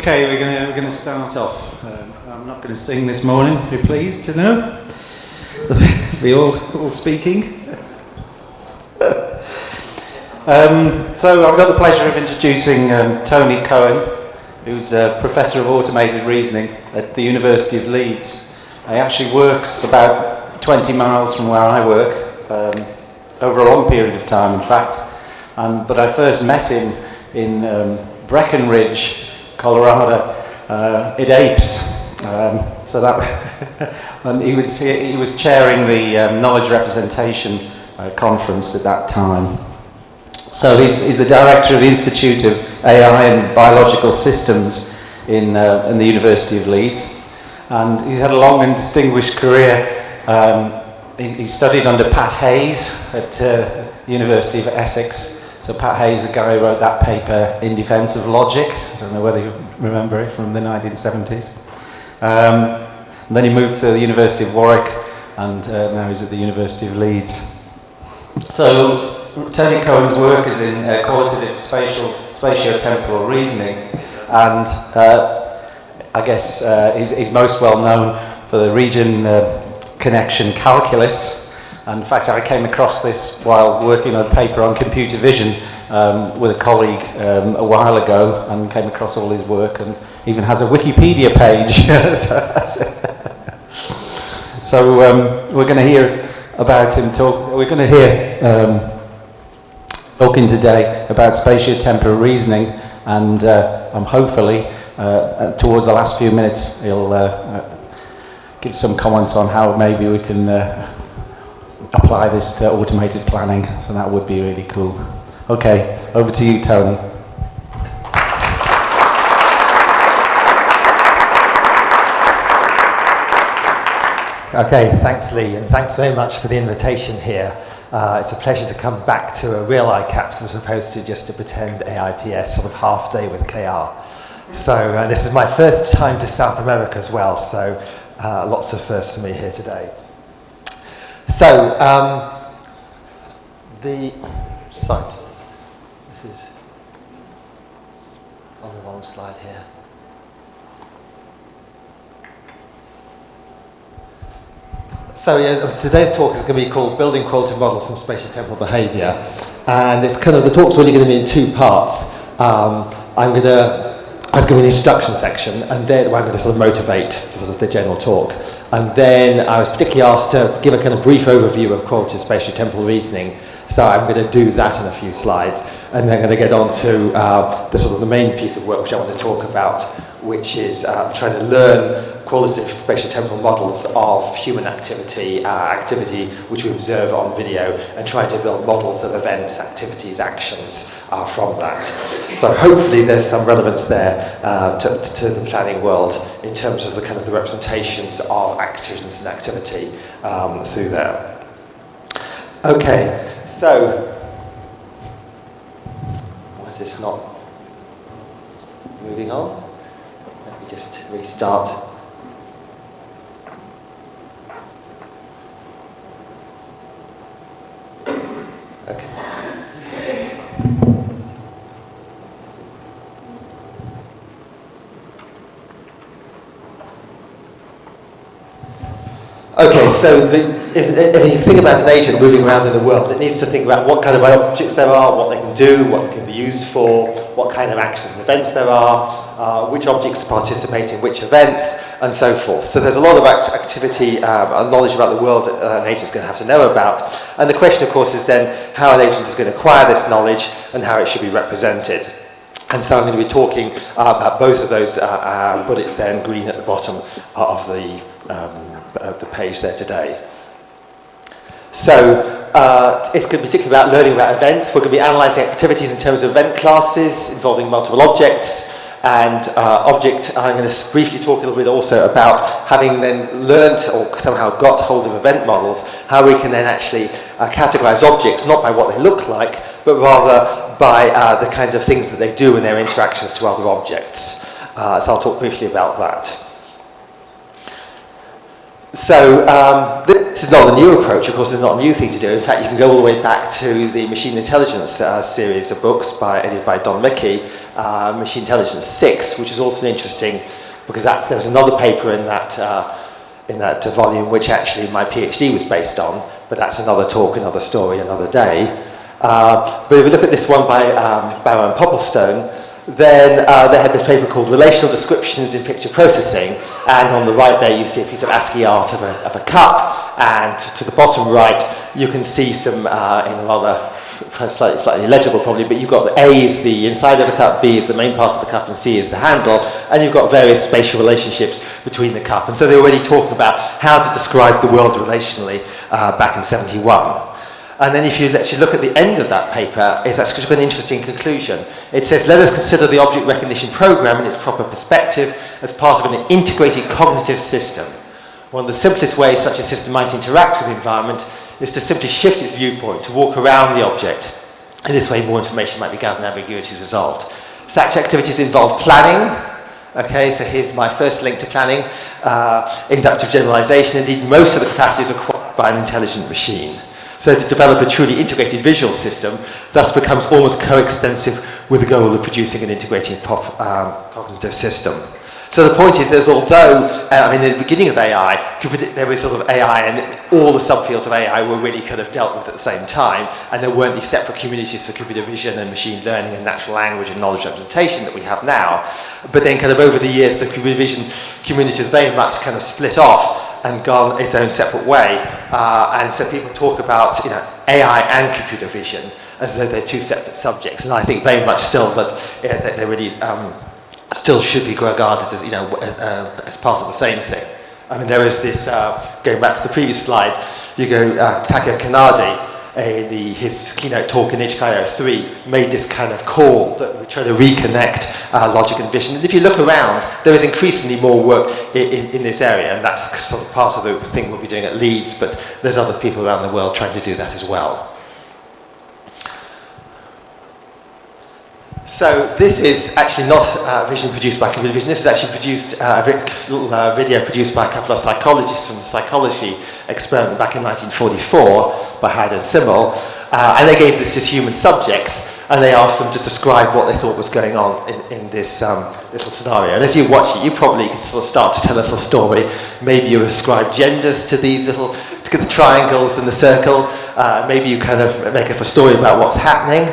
Okay, we're going to start off. I'm not going to sing this morning. You're pleased to know? We're all speaking. So I've got the pleasure of introducing Tony Cohen, who's a professor of automated reasoning at the University of Leeds. He actually works about 20 miles from where I work, over a long period of time, in fact. But I first met him in Breckenridge, Colorado, at ICAPS. So that, and he was chairing the knowledge representation conference at that time. So he's the director of the Institute of AI and Biological Systems in the University of Leeds, and he's had a long and distinguished career. He studied under Pat Hayes at the University of Essex. So Pat Hayes is the guy who wrote that paper in defense of logic. I don't know whether you remember it, from the 1970s. And then he moved to the University of Warwick, and now he's at the University of Leeds. So Tony Cohen's work is in qualitative spatio-temporal reasoning, and I guess he's most well known for the region connection calculus. And in fact, I came across this while working on a paper on computer vision with a colleague a while ago, and came across all his work, and even has a Wikipedia page. So we're going to hear about him talk. We're going to hear talking today about spatio-temporal reasoning, and I'm hopefully towards the last few minutes he'll give some comments on how maybe we can apply this to automated planning. So that would be really cool. Okay, over to you, Tony. Okay, thanks Lee, and thanks very much for the invitation here. It's a pleasure to come back to a real ICAPS as opposed to just a pretend AIPS sort of half day with KR. So this is my first time to South America as well, so lots of firsts for me here today. So sorry, this is on the wrong slide here. So today's talk is going to be called Building Qualitative Models from Spatio-Temporal Behaviour, and it's kind of, the talk's really going to be in two parts. I was going to be an introduction section, and then I'm going to sort of motivate sort of the general talk. And then I was particularly asked to give a kind of brief overview of qualitative spatio-temporal reasoning. So I'm going to do that in a few slides, and then I'm going to get on to the sort of the main piece of work which I want to talk about, which is trying to learn qualitative spatio-temporal models of human activity, which we observe on video, and try to build models of events, activities, actions from that. So hopefully there's some relevance there to the planning world in terms of the kind of the representations of actions and activity through there. Okay, so why is this not moving on? Let me just restart. Okay, so if you think about an agent moving around in the world, it needs to think about what kind of objects there are, what they can do, what they can be used for, what kind of actions and events there are, which objects participate in which events, and so forth. So there's a lot of activity and knowledge about the world an agent is going to have to know about. And the question, of course, is then how an agent is going to acquire this knowledge and how it should be represented. And so I'm going to be talking about both of those bullets there in green at the bottom of the page there today. So it's going to be particularly about learning about events. We're going to be analysing activities in terms of event classes involving multiple objects, and I'm going to briefly talk a little bit also about, having then learned or somehow got hold of event models, how we can then actually categorise objects not by what they look like, but rather by the kinds of things that they do in their interactions to other objects. So I'll talk briefly about that. So this is not a new approach, of course. It's not a new thing to do. In fact, you can go all the way back to the Machine Intelligence series of books edited by Don Mickey, Machine Intelligence 6, which is also interesting because there was another paper in that volume which actually my PhD was based on, but that's another talk, another story, another day. But if we look at this one by Barrow and Popplestone, then they had this paper called Relational Descriptions in Picture Processing, and on the right there you see a piece of ASCII art of a cup, and to the bottom right you can see some, in rather slightly illegible probably, but you've got the A is the inside of the cup, B is the main part of the cup, and C is the handle, and you've got various spatial relationships between the cup. And so they're already talking about how to describe the world relationally back in 71. And then if you actually look at the end of that paper, it's actually an interesting conclusion. It says, let us consider the object recognition program in its proper perspective as part of an integrated cognitive system. One of the simplest ways such a system might interact with the environment is to simply shift its viewpoint, to walk around the object. In this way, more information might be gathered and ambiguity is resolved. Such activities involve planning. Okay, so here's my first link to planning. Inductive generalization. Indeed, most of the capacities are acquired by an intelligent machine. So to develop a truly integrated visual system thus becomes almost coextensive with the goal of producing an integrated cognitive system. So the point is, although, in the beginning of AI, there was sort of AI and all the subfields of AI were really kind of dealt with at the same time, and there weren't these separate communities for computer vision and machine learning and natural language and knowledge representation that we have now. But then kind of over the years, the computer vision community has very much kind of split off and gone its own separate way. And so people talk about AI and computer vision as though they're two separate subjects. And I think very much still that they really still should be regarded as, as part of the same thing. I mean, there is this, going back to the previous slide, you go, Takeo Kanade, his keynote talk in Ichikayo 3 made this kind of call that we try to reconnect logic and vision. And if you look around, there is increasingly more work in this area, and that's sort of part of the thing we'll be doing at Leeds, but there's other people around the world trying to do that as well. So this is actually not vision produced by computer vision. This is actually produced, a little video produced by a couple of psychologists from the psychology experiment back in 1944 by Hyde and Simmel. And they gave this to human subjects, and they asked them to describe what they thought was going on in this little scenario. And as you watch it, you probably can sort of start to tell a little story. Maybe you ascribe genders to these little, to the triangles and the circle. Maybe you kind of make up a story about what's happening.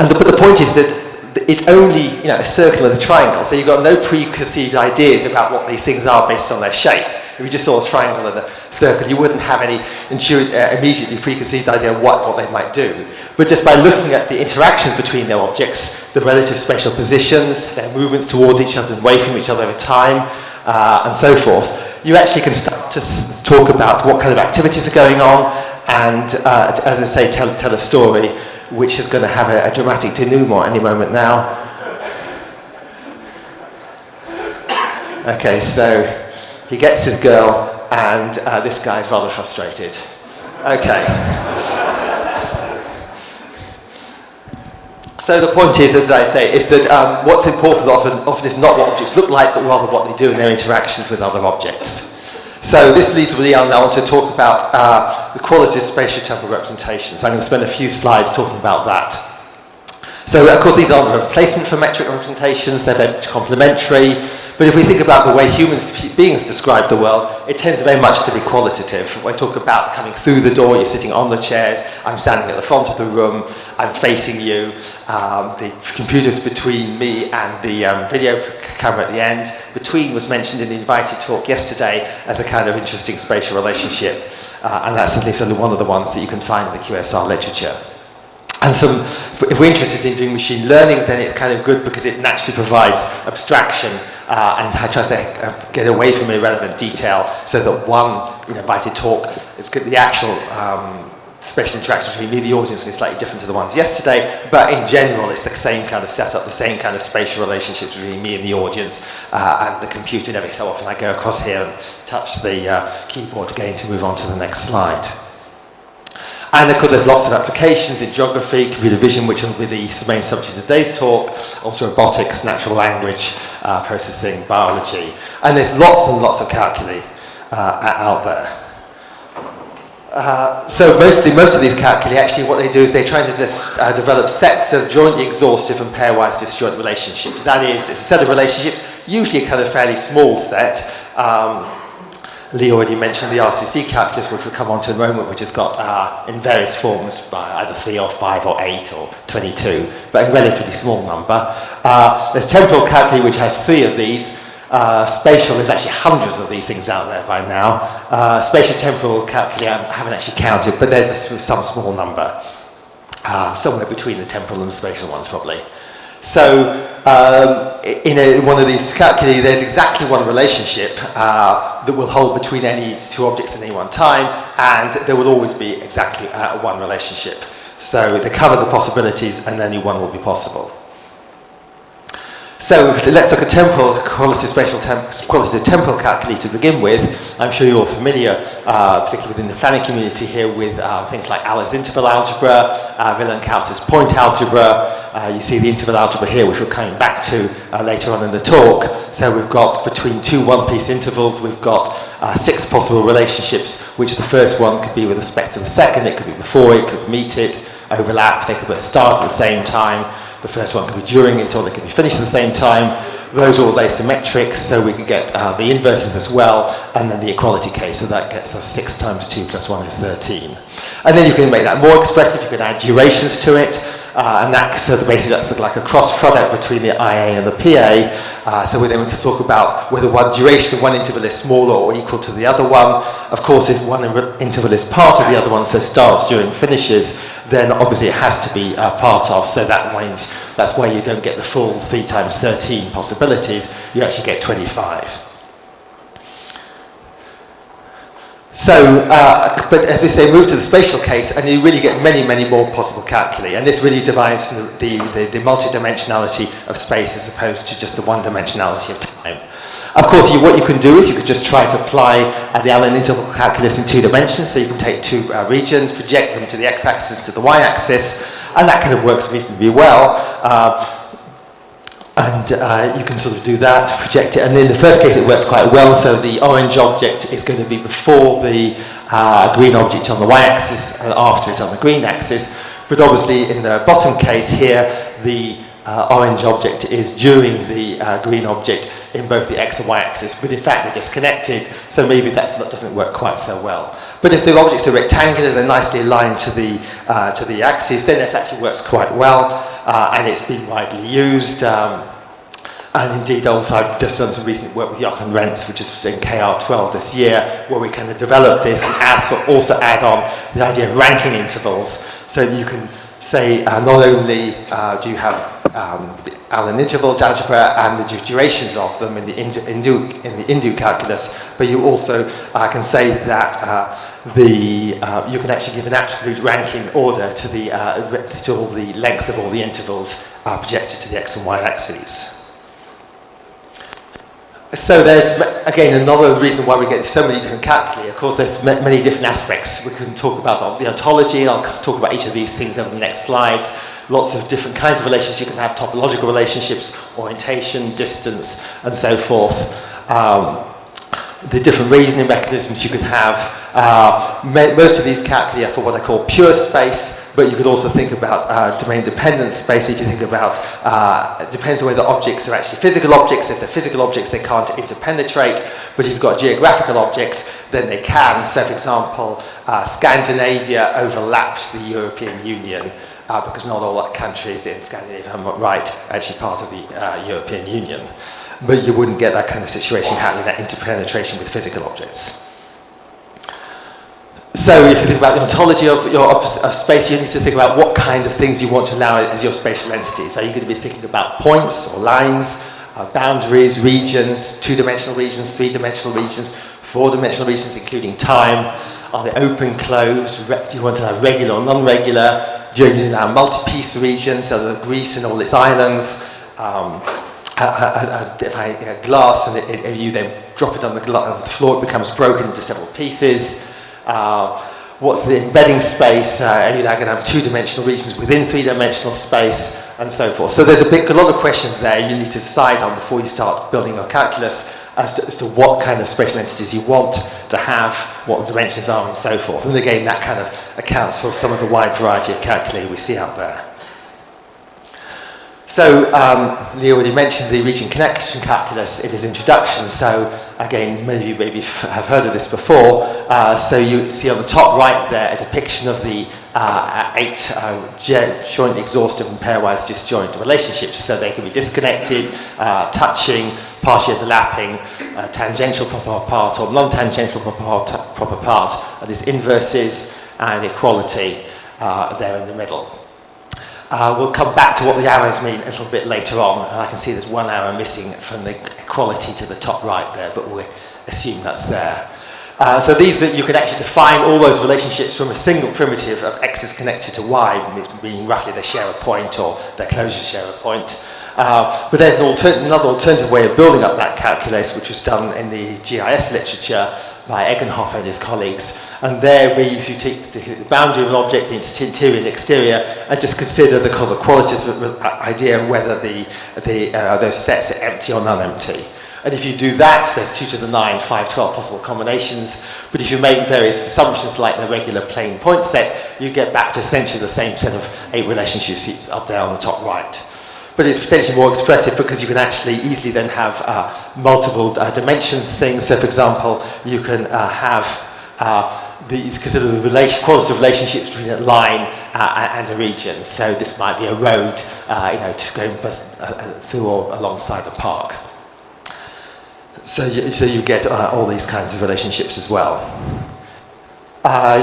But the point is that it's only a circle and a triangle, so you've got no preconceived ideas about what these things are based on their shape. If you just saw a triangle and a circle, you wouldn't have any immediately preconceived idea of what they might do. But just by looking at the interactions between their objects, the relative spatial positions, their movements towards each other and away from each other over time, and so forth, you actually can start to talk about what kind of activities are going on, and as I say, tell a story which is going to have a dramatic denouement any moment now. Okay, so he gets his girl, and this guy's rather frustrated. Okay. So the point is, as I say, is that what's important often is not what objects look like, but rather what they do in their interactions with other objects. So this leads me on now to talk about the qualitative spatio-temporal representations. I'm going to spend a few slides talking about that. So of course these aren't a replacement for metric representations, they're complementary, but if we think about the way human beings describe the world, it tends very much to be qualitative. When I talk about coming through the door, you're sitting on the chairs, I'm standing at the front of the room, I'm facing you, the computer's between me and the video camera at the end. Between was mentioned in the invited talk yesterday as a kind of interesting spatial relationship, and that's at least only one of the ones that you can find in the QSR literature. And if we're interested in doing machine learning, then it's kind of good because it naturally provides abstraction and tries to get away from irrelevant detail, so that one invited talk is the actual spatial interaction between me and the audience will be slightly different to the ones yesterday, but in general it's the same kind of setup, the same kind of spatial relationships between me and the audience and the computer. And every so often I go across here and touch the keyboard again to move on to the next slide. And of course there's lots of applications in geography, computer vision, which will be the main subject of today's talk, also robotics, natural language, processing, biology. And there's lots and lots of calculi out there. So most of these calculi, actually what they do is they try to develop sets of jointly exhaustive and pairwise disjoint relationships. That is, it's a set of relationships, usually a kind of fairly small set. Lee already mentioned the RCC calculus, which we'll come on to in a moment, which has got in various forms by either 3 or 5 or 8 or 22, but a relatively small number. There's temporal calculi, which has 3 of these. Spatial, there's actually hundreds of these things out there by now. Spatio-Temporal calculi, I haven't actually counted, but there's some small number. Somewhere between the temporal and the spatial ones, probably. So, in one of these calculi, there's exactly one relationship that will hold between any 2 objects at any one time, and there will always be exactly one relationship. So, they cover the possibilities, and only one will be possible. So let's look at qualitative temporal calculi to begin with. I'm sure you're all familiar, particularly within the planning community here, with things like Allen's interval algebra, Wilhelm-Kaus's point algebra. You see the interval algebra here, which we're coming back to later on in the talk. So we've got between 2 one-piece intervals, we've got 6 possible relationships, which the first one could be with respect to the second, it could be before it, could meet it, overlap, they could both start at the same time. The first one could be during it, or they could be finished at the same time. Those are all asymmetric, so we can get the inverses as well, and then the equality case, so that gets us 6 times 2 plus 1 is 13. And then you can make that more expressive, you can add durations to it, and basically that's sort of like a cross product between the IA and the PA. So then we can talk about whether one duration of one interval is smaller or equal to the other one. Of course, if one interval is part of the other one, so starts, during, finishes, then obviously it has to be part of, so that means that's why you don't get the full 3 times 13 possibilities, you actually get 25. So, but as I say, move to the spatial case, and you really get many, many more possible calculi, and this really divides the multidimensionality of space as opposed to just the one-dimensionality of time. Of course, what you can do is you could just try to apply the Allen interval calculus in 2 dimensions, so you can take 2 regions, project them to the x-axis, to the y-axis, and that kind of works reasonably well. You can sort of do that, project it, and in the first case it works quite well, so the orange object is going to be before the green object on the y-axis and after it on the green axis, but obviously in the bottom case here, the orange object is during the green object in both the x and y axis, but in fact they're disconnected, so maybe that doesn't work quite so well. But if the objects are rectangular, they're nicely aligned to the axis, then this actually works quite well, and it's been widely used. And indeed, also I've just done some recent work with Jochen Rentz, which is in KR12 this year, where we kind of develop this and also add on the idea of ranking intervals. So you can say not only do you have the Allen interval algebra and the durations of them in the Indu calculus, but you also can say that you can actually give an absolute ranking order to all the length of all the intervals projected to the x and y axes. So there's, again, another reason why we get so many different calculi. Of course, there's many different aspects. We can talk about the ontology. I'll talk about each of these things over the next slides. Lots of different kinds of relationships. You can have topological relationships, orientation, distance, and so forth. The different reasoning mechanisms you could have. Most of these calculi are for what I call pure space, but you could also think about domain-dependent space. If you think about, it depends on whether objects are actually physical objects. If they're physical objects, they can't interpenetrate, but if you've got geographical objects, then they can. So, for example, Scandinavia overlaps the European Union, because not all countries in Scandinavia are actually part of the European Union. But you wouldn't get that kind of situation happening, that interpenetration with physical objects. So if you think about the ontology of space, you need to think about what kind of things you want to allow as your spatial entities. Are you going to be thinking about points or lines, boundaries, regions, 2-dimensional regions, 3-dimensional regions, 4-dimensional regions, including time? Are they open, closed? Do you want to have regular or non-regular? Do you allow multi-piece regions, so the Greece and all its islands? Glass, and if you then drop it on the floor, it becomes broken into several pieces. what's the embedding space, are you now going to have two-dimensional regions within three-dimensional space, and so forth. So there's a lot of questions there you need to decide on before you start building your calculus as to what kind of spatial entities you want to have, what the dimensions are, and so forth. And again, that kind of accounts for some of the wide variety of calculi we see out there. So, Lee already mentioned the region connection calculus in his introduction. So, again, many of you maybe have heard of this before. So you see on the top right there a depiction of the 8 joint, exhaustive, and pairwise disjoint relationships. So they can be disconnected, touching, partially overlapping, tangential proper part or non-tangential proper part. There's inverses and equality there in the middle. We'll come back to what the arrows mean a little bit later on, and I can see there's one arrow missing from the equality to the top right there, but we'll assume that's there. So these that you can actually define all those relationships from a single primitive of x is connected to y, meaning roughly they share a point or their closures share a point. But there's another alternative way of building up that calculus, which was done in the GIS literature by Eggenhoff and his colleagues. And there we usually take the boundary of an object, the interior and exterior, and just consider the kind of qualitative idea of whether those sets are empty or non-empty. And if you do that, there's 2 to the 9, 5, 12 possible combinations. But if you make various assumptions like the regular plane point sets, you get back to essentially the same set of 8 relationships you see up there on the top right. But it's potentially more expressive because you can actually easily then have multiple dimension things. So, for example, you can consider the quality of relationships between a line and a region. So this might be a road, to go through or alongside a park. So you get all these kinds of relationships as well.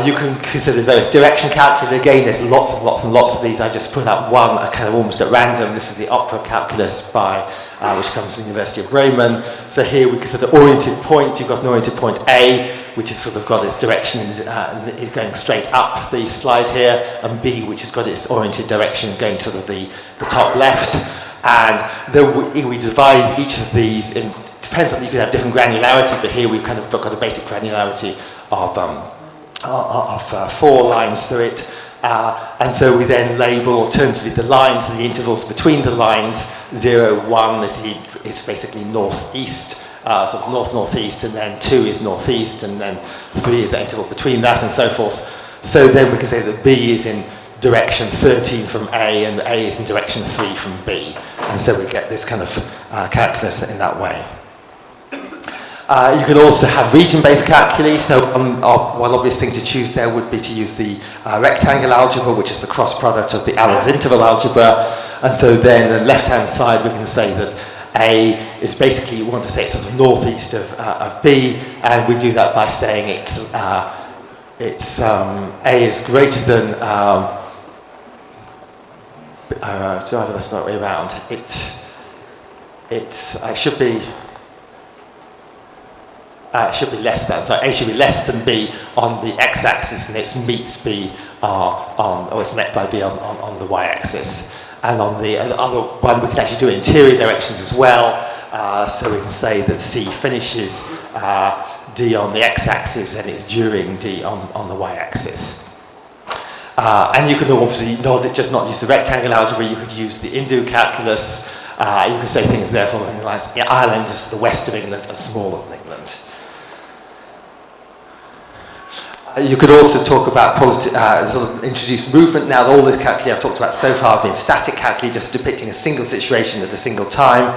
You can consider various direction calculus. Again, there's lots and lots and lots of these. I just put up one kind of almost at random. This is the opera calculus which comes from the University of Bremen. So here we consider oriented points. You've got an oriented point A, which has sort of got its direction going straight up the slide here, and B, which has got its oriented direction going to the top left. And then we divide each of these in. Depends on, you can have different granularity, but here we've kind of got a basic granularity of 4 lines through it. And so we then label alternatively the lines and the intervals between the lines. 0, 1 is basically northeast, sort of north-northeast, and then 2 is northeast, and then 3 is the interval between that, and so forth. So then we can say that B is in direction 13 from A, and A is in direction 3 from B. And so we get this kind of calculus in that way. You can also have region-based calculi. So one obvious thing to choose there would be to use the rectangle algebra, which is the cross product of the Allen's interval algebra. And so then on the left-hand side, we can say that A is basically, we want to say it's sort of northeast of B, and we do that by saying A is greater than, that's not the way around. It should be less than. So A should be less than B on the x-axis, and it meets B or it's met by B on the y-axis. And on the other one, we can actually do interior directions as well. So we can say that C finishes D on the x-axis and it's during D on the y-axis. And you can obviously just not use the rectangle algebra. You could use the Indu calculus. You can say things therefore like Ireland is the west of England and smaller than England. You could also talk about sort of introduce movement. Now, all the calculi I've talked about so far have been static calculi, just depicting a single situation at a single time.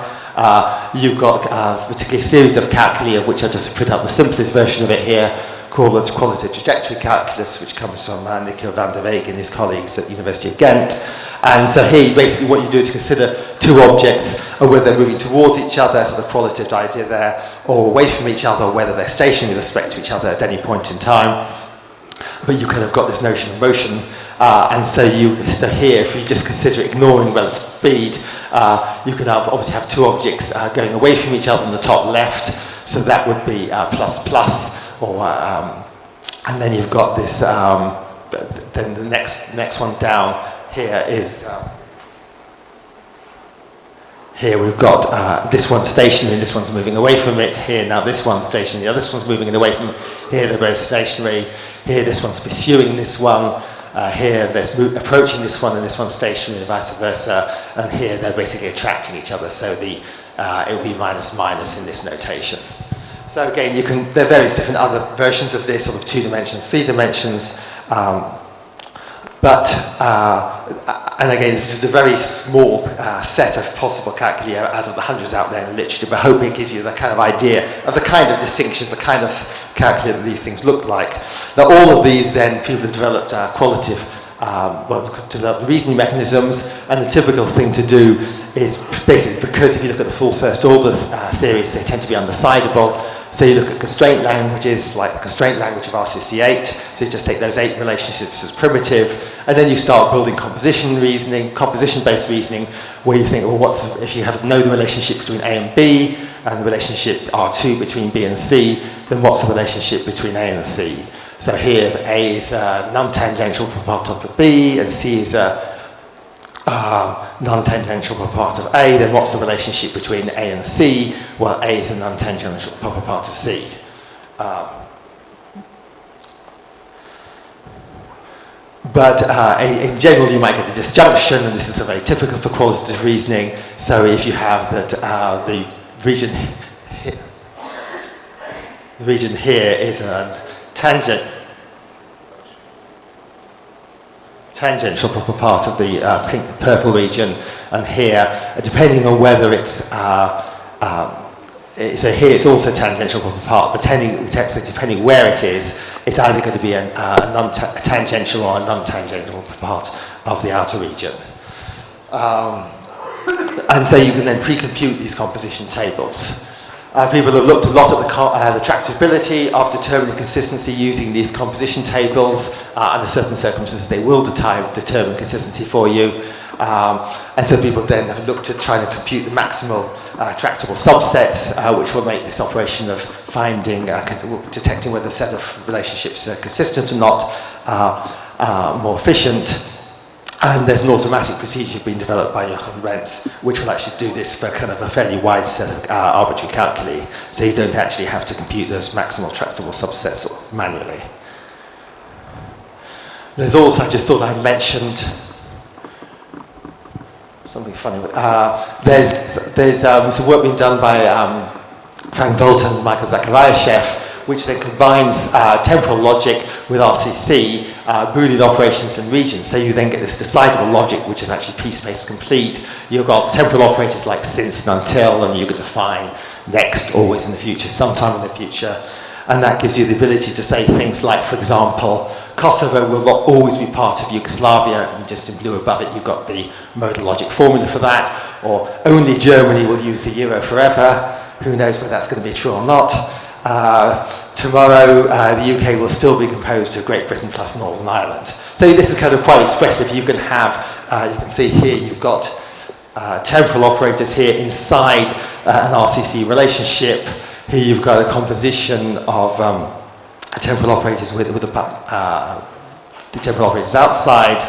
You've got a particular series of calculi, of which I just put up the simplest version of it here, called the Qualitative Trajectory Calculus, which comes from Nico van der Weeg and his colleagues at the University of Ghent. And so here, basically, what you do is consider 2 objects, and whether they're moving towards each other, so the qualitative idea there, or away from each other, or whether they're stationary with respect to each other at any point in time. But you kind of got this notion of motion, and so here, if you just consider ignoring relative speed, you can obviously have 2 objects going away from each other on the top left, so that would be plus plus, or and then you've got this. Then the next one down here is. Here we've got this one's stationary, this one's moving away from it. Here now this one's stationary, this one's moving away from it. Here they're both stationary. here this one's pursuing this one, here there's approaching this one and this one's stationary and vice versa, and here they're basically attracting each other, so it will be minus minus in this notation. So again, there are various different other versions of this, sort of 2 dimensions, 3 dimensions, and again, this is just a very small set of possible calculi out of the hundreds out there in the literature, but I hope it gives you the kind of idea of the kind of distinctions, the kind of calculi that these things look like. Now, all of these then, people have developed qualitative, developed reasoning mechanisms, and the typical thing to do is basically, because if you look at the full first order theories, they tend to be undecidable. So you look at constraint languages, like the constraint language of RCC8, so you just take those 8 relationships as primitive, and then you start building composition reasoning, composition-based reasoning, where you think, well, if you know the relationship between A and B, and the relationship R2 between B and C, then what's the relationship between A and C? So here, if A is non-tangential part of B, and C is non-tangential part of A, then what's the relationship between A and C? Well, A is a non-tangential proper part of C. But in general, you might get a disjunction, and this is very typical for qualitative reasoning. So if you have that the region here is a tangential proper part of the purple region, and here, depending on whether it's so here it's also tangential proper part, but depending where it is, it's either going to be a tangential or a non-tangential part of the outer region. And so you can then pre-compute these composition tables. People have looked a lot at the tractability of determining consistency using these composition tables. Under certain circumstances, they will determine consistency for you. And so people then have looked at trying to compute the maximal tractable subsets, which will make this operation of finding, detecting whether a set of relationships are consistent or not, more efficient. And there's an automatic procedure being developed by Jochen Rentz, which will actually do this for kind of a fairly wide set of arbitrary calculi. So you don't actually have to compute those maximal tractable subsets manually. There's also, I just thought I mentioned something funny. There's some work being done by Frank Bolton and Michael Zakhariyashev, which then combines temporal logic with RCC, Boolean operations and regions. So you then get this decidable logic, which is actually piece-based complete. You've got temporal operators like since and until, and you can define next, always in the future, sometime in the future. And that gives you the ability to say things like, for example, Kosovo will not always be part of Yugoslavia, and just in blue above it you've got the modal logic formula for that, or only Germany will use the euro forever. Who knows whether that's going to be true or not. Tomorrow, the UK will still be composed of Great Britain plus Northern Ireland. So this is kind of quite expressive. You can have, you can see here, you've got temporal operators here inside an RCC relationship. Here you've got a composition of temporal operators with the temporal operators outside.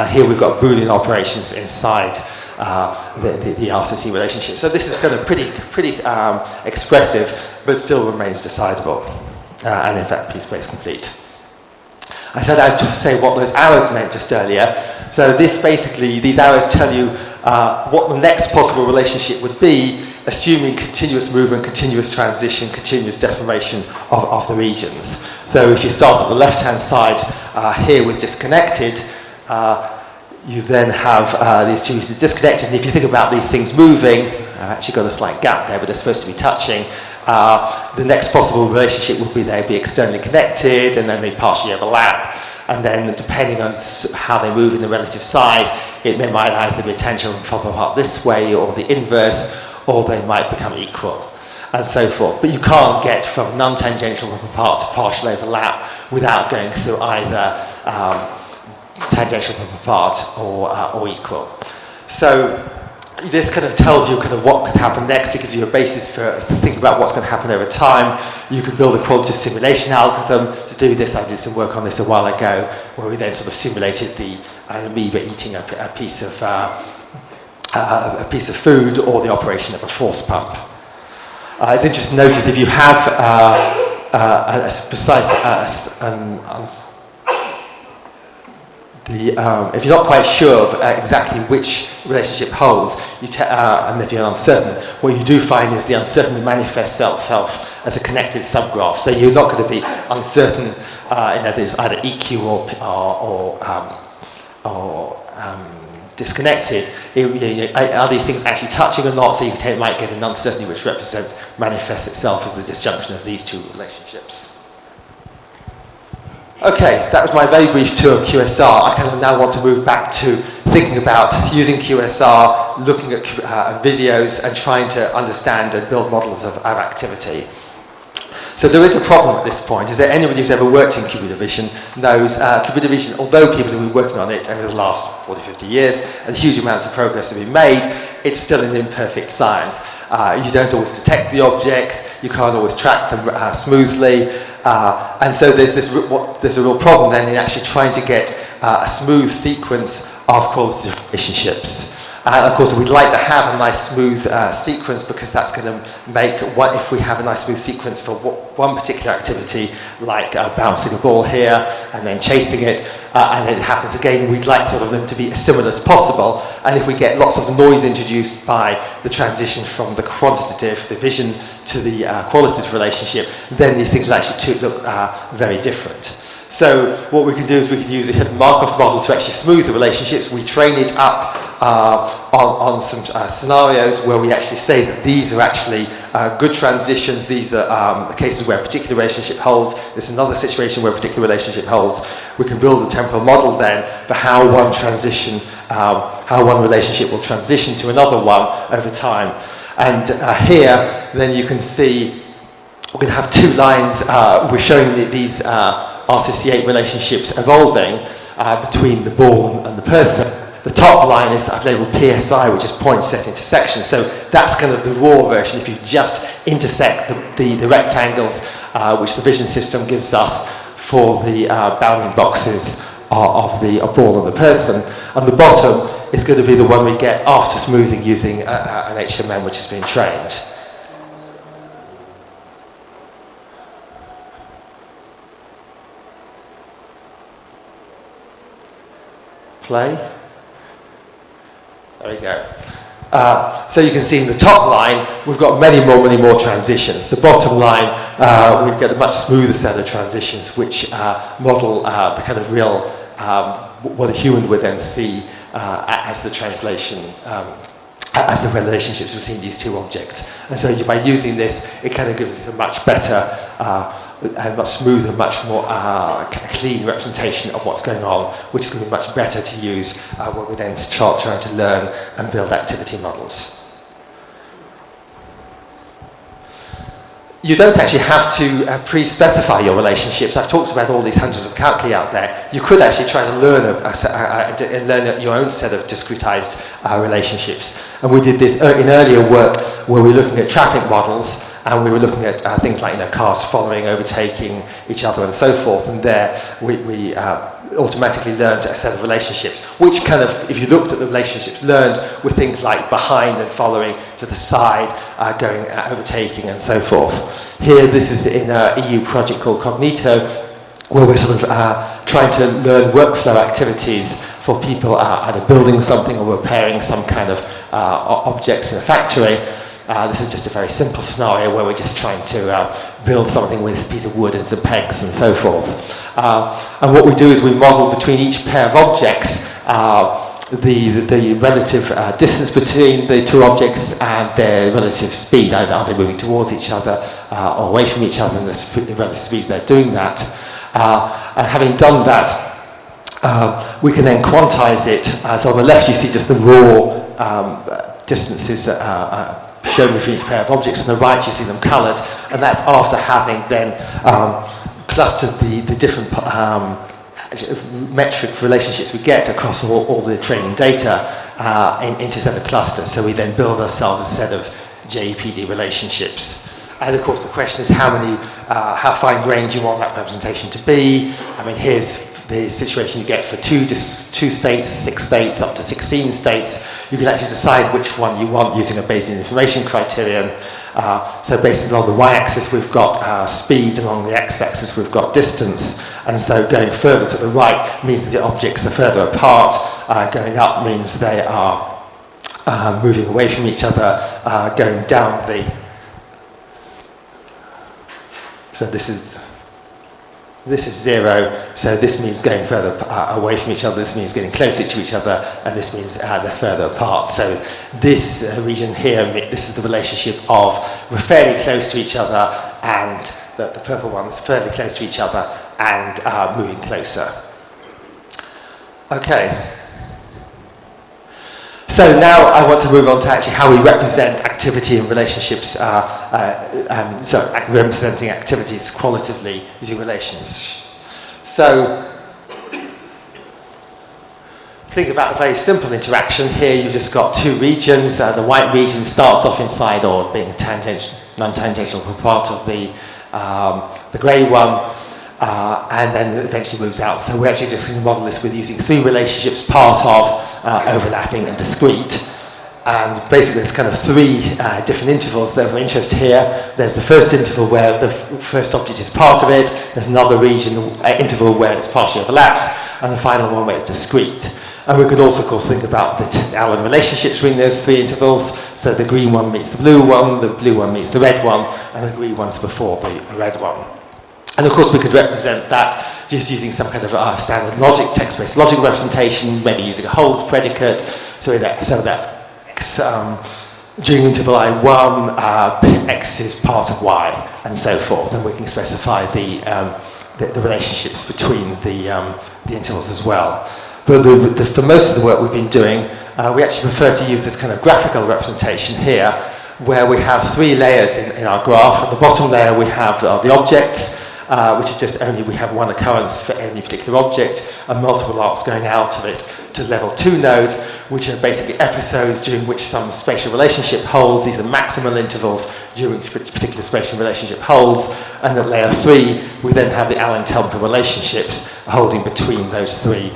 Here we've got Boolean operations inside the RCC relationship. So this is kind of pretty expressive, but still remains decidable, and in fact piece-based complete. I said I'd say what those arrows meant just earlier. So this basically, these arrows tell you what the next possible relationship would be, assuming continuous movement, continuous transition, continuous deformation of the regions. So if you start at the left-hand side here with disconnected, you then have these two pieces disconnected, and if you think about these things moving, I've actually got a slight gap there, but they're supposed to be touching. The next possible relationship would be they'd be externally connected, and then they partially overlap, and then depending on how they move in the relative size, it might either be a tangential proper part this way, or the inverse, or they might become equal, and so forth. But you can't get from non-tangential proper part to partial overlap without going through either tangential proper part or equal. So this kind of tells you kind of what could happen next. It gives you a basis for thinking about what's going to happen over time. You can build a qualitative simulation algorithm to do this. I did some work on this a while ago, where we then sort of simulated the amoeba eating a piece of food, or the operation of a force pump. It's interesting to notice if you have a precise if you're not quite sure of exactly which relationship holds, and if you're uncertain, what you do find is the uncertainty manifests itself as a connected subgraph. So you're not going to be uncertain in that it's either EQ or disconnected. Are these things actually touching or not? So you might get an uncertainty which manifests itself as the disjunction of these two relationships. Okay, that was my very brief tour of QSR. I kind of now want to move back to thinking about using QSR, looking at videos and trying to understand and build models of our activity. So there is a problem at this point, is that anybody who's ever worked in computer vision knows computer vision, although people have been working on it over the last 40, 50 years, and huge amounts of progress have been made, it's still an imperfect science. You don't always detect the objects, you can't always track them smoothly, and so there's a real problem then in actually trying to get a smooth sequence of qualitative relationships. Of course, we'd like to have a nice smooth sequence, because that's going to make, if we have a nice smooth sequence for one particular activity, like bouncing a ball here and then chasing it, and then it happens again, we'd like sort of them to be as similar as possible. And if we get lots of noise introduced by the transition from the quantitative, the vision, to the qualitative relationship, then these things will actually look very different. So what we can do is we can use a hidden Markov model to actually smooth the relationships. We train it up on some scenarios where we actually say that these are actually good transitions. These are cases where a particular relationship holds. There's another situation where a particular relationship holds. We can build a temporal model then for how one relationship will transition to another one over time. And here, then you can see we're going to have two lines. We're showing these RCC8 relationships evolving between the ball and the person. The top line is I've labeled PSI, which is point set intersection. So that's kind of the raw version. If you just intersect the rectangles which the vision system gives us for the bounding boxes of the ball and the person. And the bottom is going to be the one we get after smoothing using an HMM which has been trained. Play. There we go. So you can see in the top line, we've got many more transitions. The bottom line, we've got a much smoother set of transitions, which model the kind of real, what a human would then see as the translation, as the relationships between these two objects. And so by using this, it kind of gives us a much better, a much smoother, much more clean representation of what's going on, which is going to be much better to use when we then start trying to learn and build activity models. You don't actually have to pre-specify your relationships. I've talked about all these hundreds of calculi out there. You could actually try to learn your own set of discretized relationships. And we did this in earlier work where we were looking at traffic models, and we were looking at things like cars following, overtaking each other and so forth. And there we automatically learned a set of relationships, which kind of, if you looked at the relationships learned, were things like behind and following, to the side, going, overtaking and so forth. Here, this is in an EU project called Cognito, where we're sort of trying to learn workflow activities for people either building something or repairing some kind of objects in a factory. This is just a very simple scenario where we're just trying to build something with a piece of wood and some pegs and so forth. And what we do is we model between each pair of objects the relative distance between the two objects and their relative speed. Are they moving towards each other or away from each other, and the relative speeds they're doing that. And having done that, we can then quantize it. So on the left you see just the raw distances shown between each pair of objects. On the right you see them coloured, and that's after having then clustered the different metric relationships we get across all the training data into a set of clusters. So we then build ourselves a set of JEPD relationships. And of course the question is how fine-grained you want that representation to be. I mean, here's the situation you get for two states, 6 states, up to 16 states. You can actually decide which one you want using a Bayesian information criterion. So basically on the y-axis we've got speed, and on the x-axis we've got distance. And so going further to the right means that the objects are further apart. Going up means they are moving away from each other. Going down the... So this is 0, so this means going further away from each other, this means getting closer to each other, and this means they're further apart. So this region here, this is the relationship of we're fairly close to each other, and the purple one's fairly close to each other, and moving closer. Okay. So now I want to move on to actually how we represent activity and relationships, representing activities qualitatively using relations. So think about a very simple interaction. Here you've just got two regions. The white region starts off inside or being a non-tangential part of the grey one. And then eventually moves out. So we're actually just going to model this with using 3 relationships: part of, overlapping, and discrete. And basically there's kind of 3 different intervals that are of interest here. There's the first interval where the first object is part of it. There's another interval where it's partially overlaps, and the final one where it's discrete. And we could also, of course, think about the Allen relationships between those 3 intervals. So the green one meets the blue one meets the red one, and the green one's before the red one. And of course we could represent that just using some kind of standard logic, text-based logic representation, maybe using a holds predicate, so that x, during interval I1, x is part of y, and so forth. And we can specify the relationships between the intervals as well. But for most of the work we've been doing, we actually prefer to use this kind of graphical representation here, where we have 3 layers in our graph. At the bottom layer we have the objects, which is just we have one occurrence for any particular object, and multiple arcs going out of it to level 2 nodes, which are basically episodes during which some spatial relationship holds. These are maximal intervals during which particular spatial relationship holds. And at layer 3, we then have the Allen-Temporal relationships holding between those 3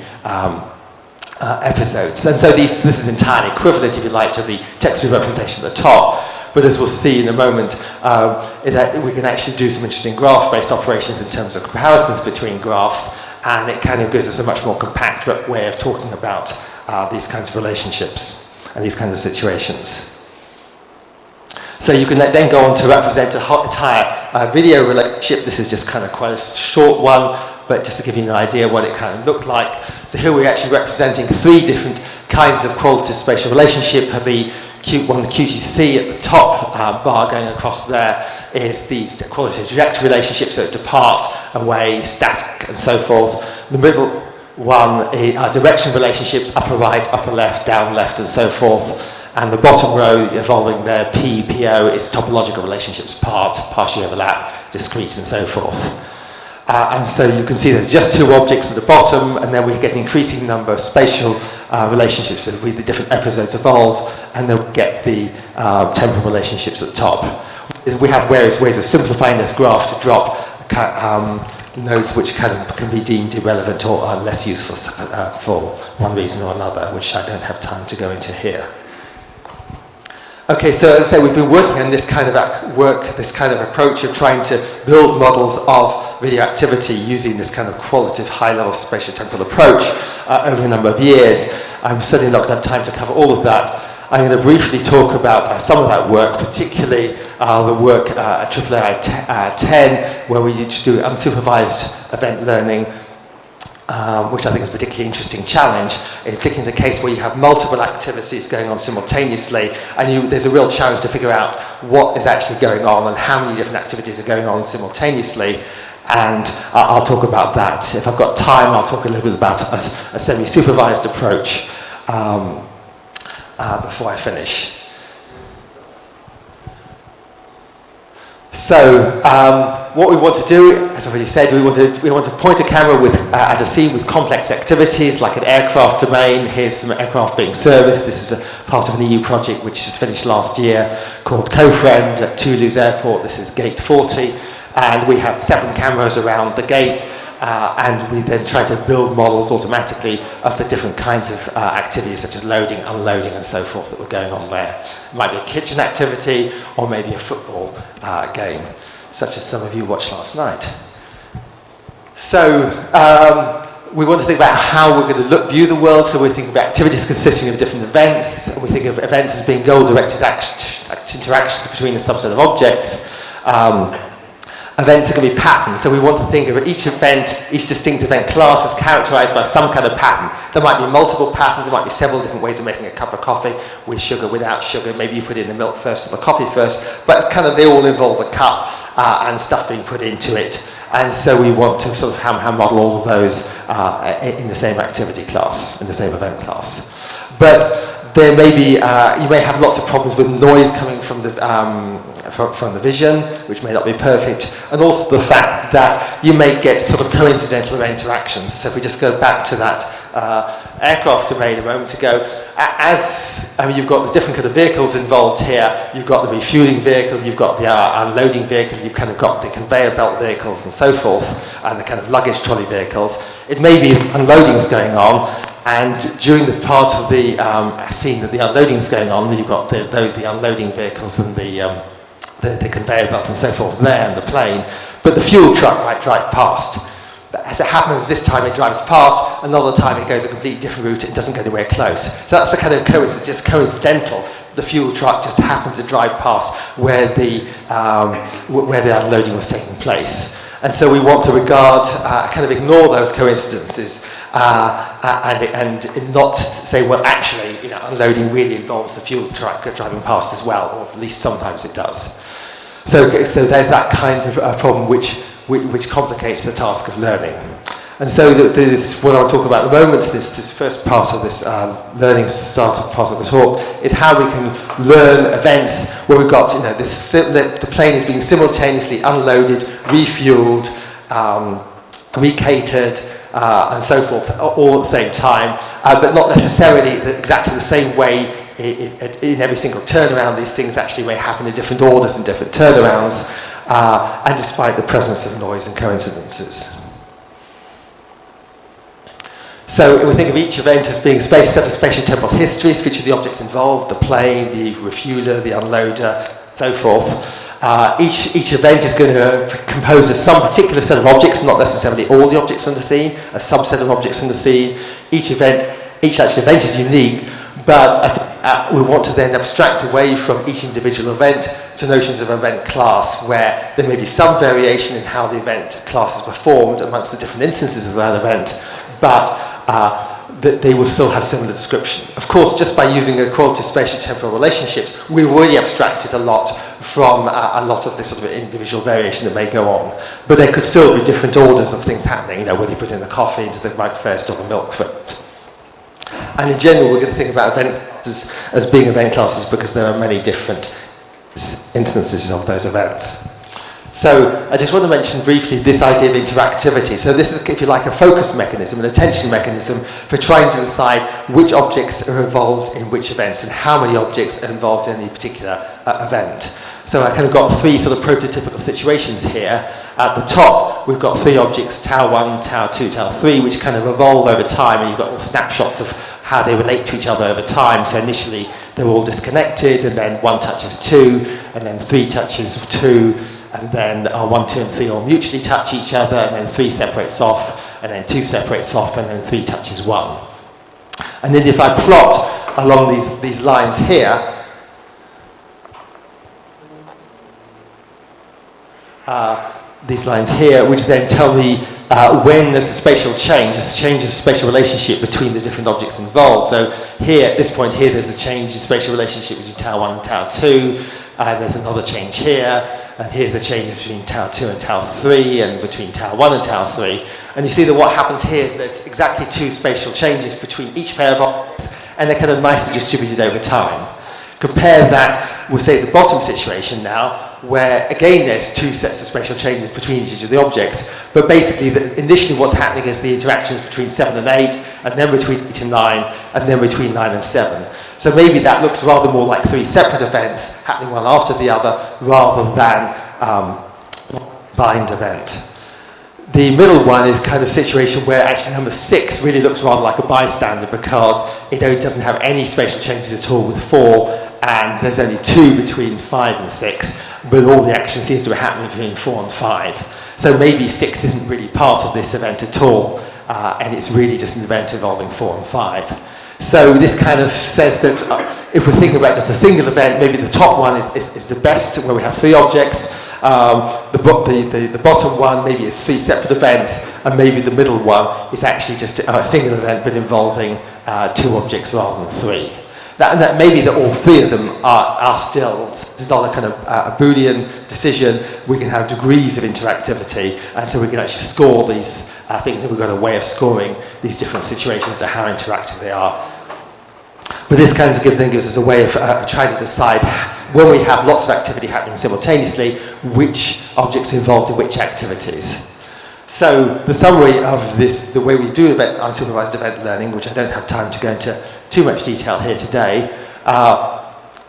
episodes. And so this is entirely equivalent, if you like, to the textual representation at the top. But as we'll see in a moment, we can actually do some interesting graph-based operations in terms of comparisons between graphs, and it kind of gives us a much more compact way of talking about these kinds of relationships and these kinds of situations. So you can then go on to represent an entire video relationship. This is just kind of quite a short one, but just to give you an idea what it kind of looked like. So here we're actually representing 3 different kinds of qualitative spatial relationship. The QTC at the top bar going across there is these qualitative trajectory relationships, so depart, away, static, and so forth. The middle one are direction relationships, upper right, upper left, down left, and so forth. And the bottom row involving their P, PO is topological relationships, part, partially overlap, discrete, and so forth. And so you can see there's just 2 objects at the bottom, and then we get an increasing number of spatial relationships as the different episodes evolve, and then we get the temporal relationships at the top. We have various ways of simplifying this graph to drop nodes which can be deemed irrelevant or less useful for one reason or another, which I don't have time to go into here. Okay, so as I say, we've been working on this kind of approach of trying to build models of video activity using this kind of qualitative high-level spatio-temporal approach over a number of years. I'm certainly not going to have time to cover all of that. I'm going to briefly talk about some of that work, particularly the work at III 10, where we used to do unsupervised event learning, which I think is a particularly interesting challenge, in particularly the case where you have multiple activities going on simultaneously, and there's a real challenge to figure out what is actually going on and how many different activities are going on simultaneously. And I'll talk about that. If I've got time, I'll talk a little bit about a semi-supervised approach before I finish. So, what we want to do, as I've already said, we want to point a camera at a scene with complex activities, like an aircraft domain. Here's some aircraft being serviced. This is a part of an EU project which just finished last year called Co-Friend at Toulouse Airport. This is gate 40, and we have 7 cameras around the gate, and we then try to build models automatically of the different kinds of activities such as loading, unloading and so forth that were going on there. It might be a kitchen activity or maybe a football game, such as some of you watched last night. So we want to think about how we're going to view the world, so we think of activities consisting of different events, and we think of events as being goal-directed interactions between a subset of objects. Events are going to be patterns, so we want to think of each event, each distinct event class as characterized by some kind of pattern. There might be multiple patterns, there might be several different ways of making a cup of coffee, with sugar, without sugar, maybe you put in the milk first or the coffee first, but it's kind of, they all involve a cup and stuff being put into it. And so we want to sort of hand model all of those in the same activity class, in the same event class. But there may be, you may have lots of problems with noise coming from the vision, which may not be perfect, and also the fact that you may get sort of coincidental interactions. So if we just go back to that aircraft I made a moment ago, you've got the different kind of vehicles involved here. You've got the refueling vehicle, you've got the unloading vehicle, you've kind of got the conveyor belt vehicles and so forth, and the kind of luggage trolley vehicles. It may be unloading's going on, and during the part of the scene that the unloading's going on, you've got the unloading vehicles and the conveyor belt and so forth there, and the plane, but the fuel truck might drive past. As it happens, this time it drives past, another time it goes a completely different route and doesn't go anywhere close. So that's the kind of just coincidental. The fuel truck just happened to drive past where the unloading was taking place. And so we want to kind of ignore those coincidences and not say, well, actually, unloading really involves the fuel truck driving past as well, or at least sometimes it does. So there's that kind of problem which complicates the task of learning. And so this, what I'll talk about at the moment, this first part of this learning starter part of the talk, is how we can learn events where we've got, the plane is being simultaneously unloaded, refueled, recatered, and so forth, all at the same time, but not necessarily exactly the same way in every single turnaround. These things actually may happen in different orders and different turnarounds, and despite the presence of noise and coincidences. So we think of each event as being a set of spatio-temporal histories, which are the objects involved, the plane, the refueler, the unloader, so forth. Each event is going to compose of some particular set of objects, not necessarily all the objects in the scene, a subset of objects in the scene. Each actual event is unique, but we want to then abstract away from each individual event to notions of event class, where there may be some variation in how the event class is performed amongst the different instances of that event, but that they will still have similar description. Of course, just by using a qualitative spatio-temporal relationships, we've already abstracted a lot from a lot of this sort of individual variation that may go on. But there could still be different orders of things happening, whether you put in the coffee into the mug first or the milk first. And in general, we're going to think about event as being event classes because there are many different instances of those events. So I just want to mention briefly this idea of interactivity. So this is, if you like, a focus mechanism, an attention mechanism for trying to decide which objects are involved in which events and how many objects are involved in any particular event. So I kind of got three sort of prototypical situations here. At the top, we've got three objects, tau 1, tau 2, tau 3, which kind of evolve over time, and you've got all snapshots of how they relate to each other over time. So initially, they're all disconnected, and then 1 touches 2, and then 3 touches 2, and then 1, 2, and 3 all mutually touch each other, and then 3 separates off, and then 2 separates off, and then 3 touches 1. And then if I plot along these lines here, which then tell me when there's a spatial change, there's a change of spatial relationship between the different objects involved. So here, at this point here, there's a change in spatial relationship between tau 1 and tau 2, and there's another change here, and here's the change between tau 2 and tau 3, and between tau 1 and tau 3. And you see that what happens here is there's exactly 2 spatial changes between each pair of objects, and they're kind of nicely distributed over time. Compare that with, say, the bottom situation now, where again there's 2 sets of spatial changes between each of the objects, but basically initially what's happening is the interactions between 7 and 8, and then between 8 and 9, and then between 9 and 7. So maybe that looks rather more like 3 separate events happening one after the other, rather than bind event. The middle one is kind of a situation where actually number 6 really looks rather like a bystander because it doesn't have any spatial changes at all with 4, and there's only 2 between 5 and 6, but all the action seems to be happening between 4 and 5. So maybe 6 isn't really part of this event at all, and it's really just an event involving 4 and 5. So this kind of says that if we're thinking about just a single event, maybe the top one is the best, where we have 3 objects. The bottom one maybe is 3 separate events, and maybe the middle one is actually just a single event but involving 2 objects rather than 3. That maybe that all 3 of them are still, it's not a kind of a Boolean decision. We can have degrees of interactivity, and so we can actually score these things, and we've got a way of scoring these different situations to how interactive they are. But this kind of gives us a way of trying to decide, when we have lots of activity happening simultaneously, which objects are involved in which activities. So the summary of this, the way we do unsupervised event learning, which I don't have time to go into too much detail here today,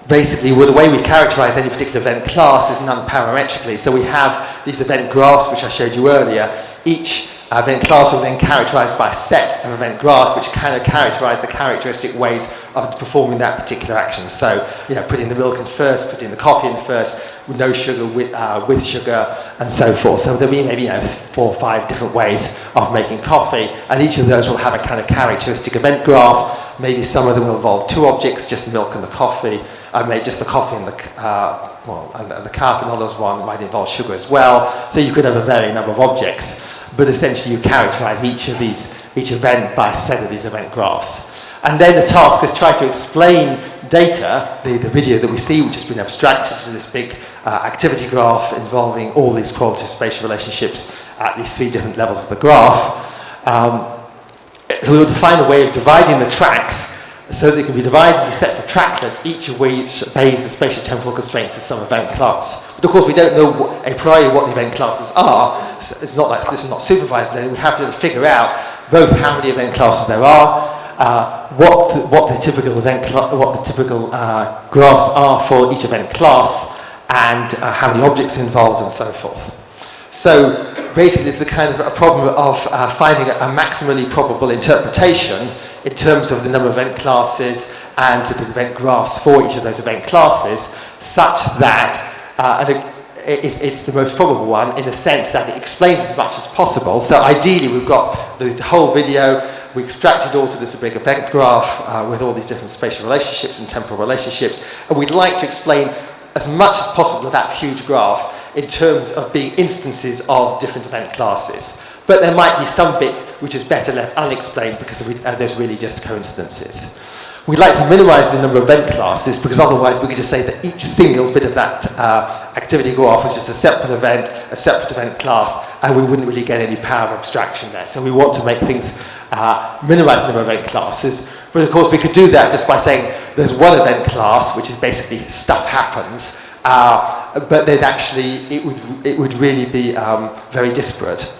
basically, the way we characterize any particular event class is non-parametrically. So we have these event graphs, which I showed you earlier. Each event class will then characterized by a set of event graphs, which kind of characterize the characteristic ways of performing that particular action. So, putting the milk in first, putting the coffee in first, with no sugar, with sugar, and so forth. So there'll be maybe 4 or 5 different ways of making coffee, and each of those will have a kind of characteristic event graph. Maybe some of them will involve 2 objects, just the milk and the coffee. Maybe just the coffee and the cup, and others one might involve sugar as well. So you could have a varying number of objects, but essentially you characterize each event by a set of these event graphs. And then the task is try to explain data, the video that we see, which has been abstracted to this big activity graph involving all these qualitative spatial relationships at these 3 different levels of the graph. So we want to find a way of dividing the tracks so that they can be divided into sets of tracklets, each of which obeys the spatial-temporal constraints of some event class. But of course, we don't know a priori what the event classes are. So it's not like this is not supervised learning. We have to figure out both how many event classes there are, what the typical graphs are for each event class, and how many objects are involved, and so forth. So basically, it's a kind of a problem of finding a maximally probable interpretation in terms of the number of event classes and the event graphs for each of those event classes, such that it's the most probable one in the sense that it explains as much as possible. So ideally, we've got the whole video. We extracted all to this big event graph with all these different spatial relationships and temporal relationships, and we'd like to explain as much as possible of that huge graph in terms of being instances of different event classes. But there might be some bits which is better left unexplained because there's really just coincidences. We'd like to minimize the number of event classes because otherwise we could just say that each single bit of that activity graph is just a separate event class, and we wouldn't really get any power of abstraction there. So we want to make things minimize the number of event classes. But of course we could do that just by saying there's one event class, which is basically stuff happens, but then actually it would really be very disparate.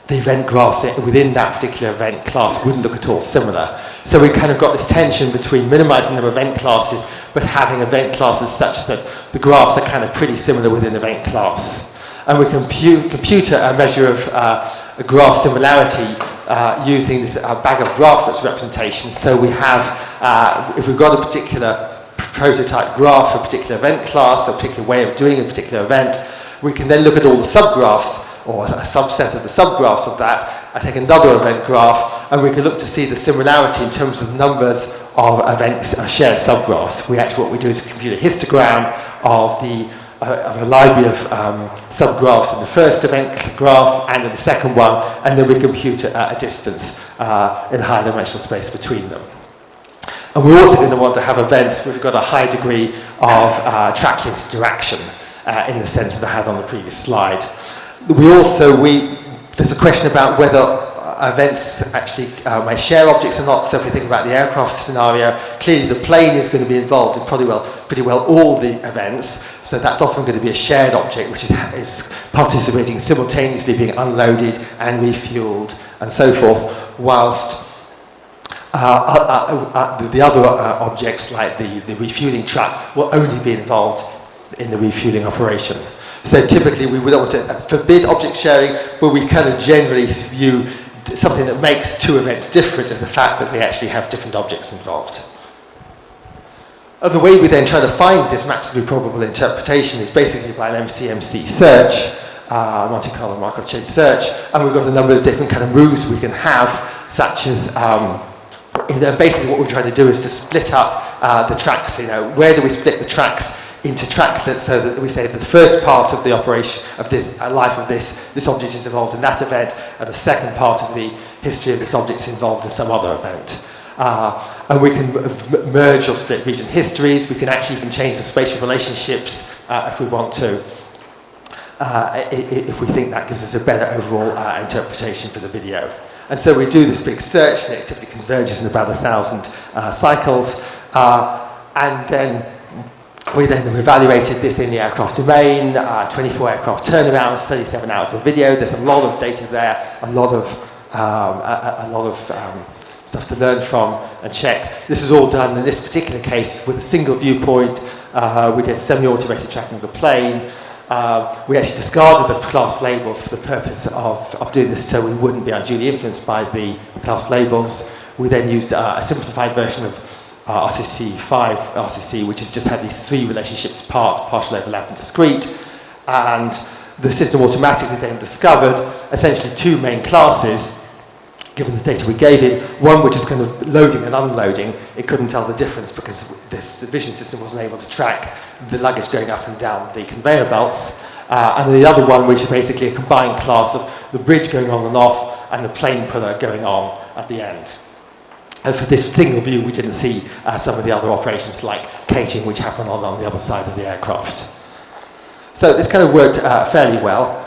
The event graphs within that particular event class wouldn't look at all similar. So we kind of got this tension between minimizing the number of event classes, but having event classes such that the graphs are kind of pretty similar within the event class. And we compute a measure of a graph similarity using this bag of graphlets representation. So we have, if we've got a particular prototype graph for a particular event class, a particular way of doing a particular event, we can then look at all the subgraphs, or a subset of the subgraphs of that, I take another event graph, and we can look to see the similarity in terms of numbers of shared subgraphs. What we do is compute a histogram of a library of subgraphs in the first event graph and in the second one, and then we compute a distance in a high dimensional space between them. And we're also going to want to have events where we've got a high degree of track interaction in the sense that I had on the previous slide. There's a question about whether events actually may share objects or not. So if we think about the aircraft scenario, clearly the plane is going to be involved in pretty well all the events. So that's often going to be a shared object, which is participating simultaneously, being unloaded and refueled and so forth, whilst the other objects like the refueling truck will only be involved in the refueling operation. So typically we would want to forbid object sharing, but we kind of generally view something that makes two events different as the fact that they actually have different objects involved. And the way we then try to find this maximally probable interpretation is basically by an MCMC search, Monte Carlo Markov chain search, and we've got a number of different kind of moves we can have, such as basically what we're trying to do is to split up the tracks. Where do we split the tracks into tracklets so that we say that the first part of the operation of this life of this object is involved in that event, and the second part of the history of this object is involved in some other event. And we can merge or split region histories. We can actually even change the spatial relationships if we want to, if we think that gives us a better overall interpretation for the video. And so we do this big search, and it typically converges in about 1,000 cycles, and then we then evaluated this in the aircraft domain, 24 aircraft turnarounds, 37 hours of video. There's a lot of data there, a lot of stuff to learn from and check. This is all done in this particular case with a single viewpoint. We did semi-automated tracking of the plane. We actually discarded the class labels for the purpose of doing this so we wouldn't be unduly influenced by the class labels. We then used a simplified version of RCC5 RCC, which has just had these three relationships: part, partial overlap, and discrete. And the system automatically then discovered essentially two main classes, given the data we gave it. One which is kind of loading and unloading. It couldn't tell the difference because the vision system wasn't able to track the luggage going up and down the conveyor belts. And the other one which is basically a combined class of the bridge going on and off and the plane puller going on at the end. And for this single view, we didn't see some of the other operations like caging, which happen on the other side of the aircraft. So this kind of worked fairly well.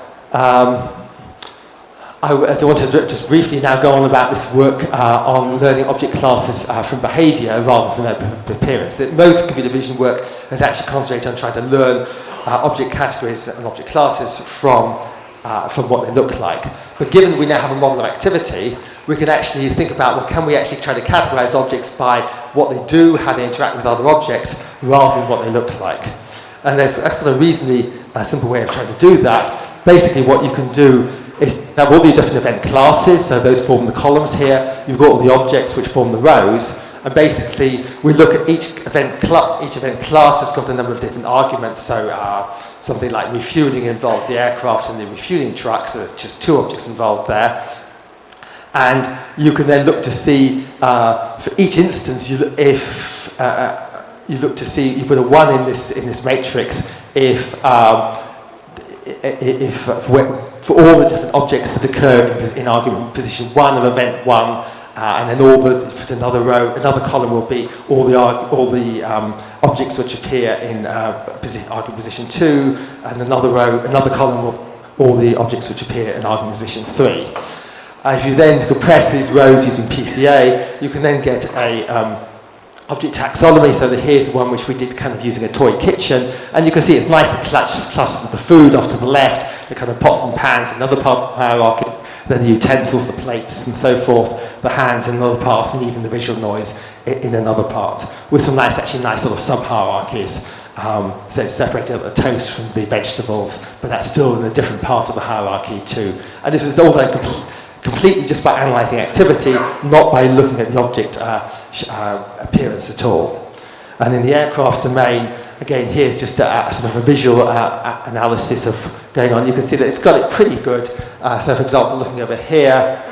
I want to just briefly now go on about this work on learning object classes from behaviour rather than their appearance. Most computer vision work has actually concentrated on trying to learn object categories and object classes from what they look like. But given that we now have a model of activity, we can actually think about, well, can we actually try to categorize objects by what they do, how they interact with other objects, rather than what they look like. And that's kind of a reasonably simple way of trying to do that. Basically, what you can do is have all the different event classes, so those form the columns here. You've got all the objects which form the rows, and basically we look at each event class has got a number of different arguments. So something like refueling involves the aircraft and the refueling truck, so there's just two objects involved there. And you can then look to see, for each instance, you look to see, you put a 1 in this matrix if for all the different objects that occur in argument position 1 of event 1, and then put another row, another column will be all the objects which appear in argument position 2, and another row, another column will all the objects which appear in argument position 3. If you then compress these rows using PCA, you can then get a object taxonomy. So that here's one which we did kind of using a toy kitchen, and you can see it's nicely clusters of the food off to the left, the kind of pots and pans in another part of the hierarchy, then the utensils, the plates and so forth, the hands in another part, and even the visual noise in another part, with some nice sort of sub-hierarchies. So it's separated the toast from the vegetables, but that's still in a different part of the hierarchy too. And this is all done completely just by analysing activity, not by looking at the object appearance at all. And in the aircraft domain, again, here's just a sort of a visual analysis of going on. You can see that it's got it pretty good. So for example, looking over here,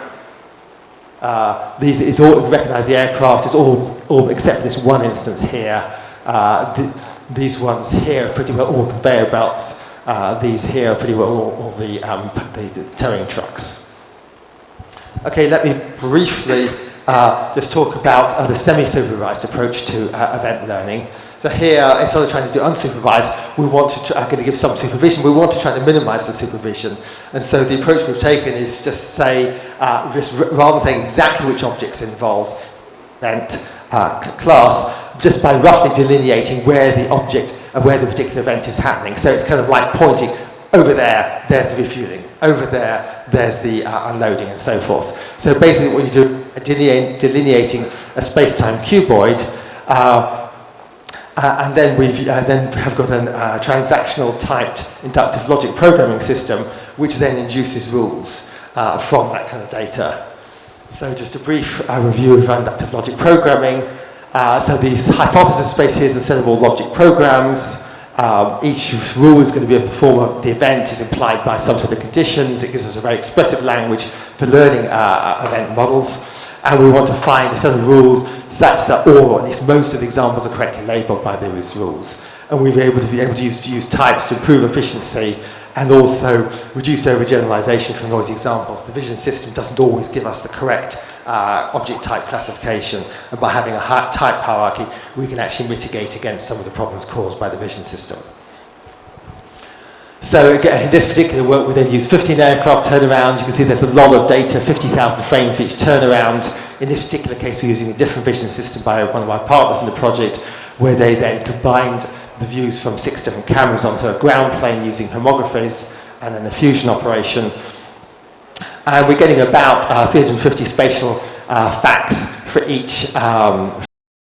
these all recognise the aircraft. It's all except for this one instance here. These ones here are pretty well all conveyor belts. These here are pretty well all the towing trucks. Okay, let me briefly just talk about the semi-supervised approach to event learning. So here, instead of trying to do unsupervised, we want to going to give some supervision. We want to try to minimize the supervision. And so the approach we've taken is just say, rather than saying exactly which objects involved event class, just by roughly delineating where the object and where the particular event is happening. So it's kind of like pointing, over there, there's the refueling. Over there, there's the unloading and so forth. So basically what you do, delineating a space-time cuboid, And then we have got a transactional typed inductive logic programming system, which then induces rules from that kind of data. So just a brief review of inductive logic programming. So the hypothesis space here is a set of all logic programs. Each rule is going to be of the form of the event is implied by some sort of conditions. It gives us a very expressive language for learning event models. And we want to find a set of rules such that all, or at least most of the examples are correctly labeled by those rules. And we'll be able to use types to improve efficiency and also reduce overgeneralization from noisy examples. The vision system doesn't always give us the correct object type classification, and by having a type hierarchy, we can actually mitigate against some of the problems caused by the vision system. So again, in this particular work, we then use 15 aircraft turnarounds. You can see there's a lot of data, 50,000 frames for each turnaround. In this particular case, we're using a different vision system by one of my partners in the project, where they then combined the views from 6 different cameras onto a ground plane using homographies and then a fusion operation. And we're getting about 350 spatial facts for each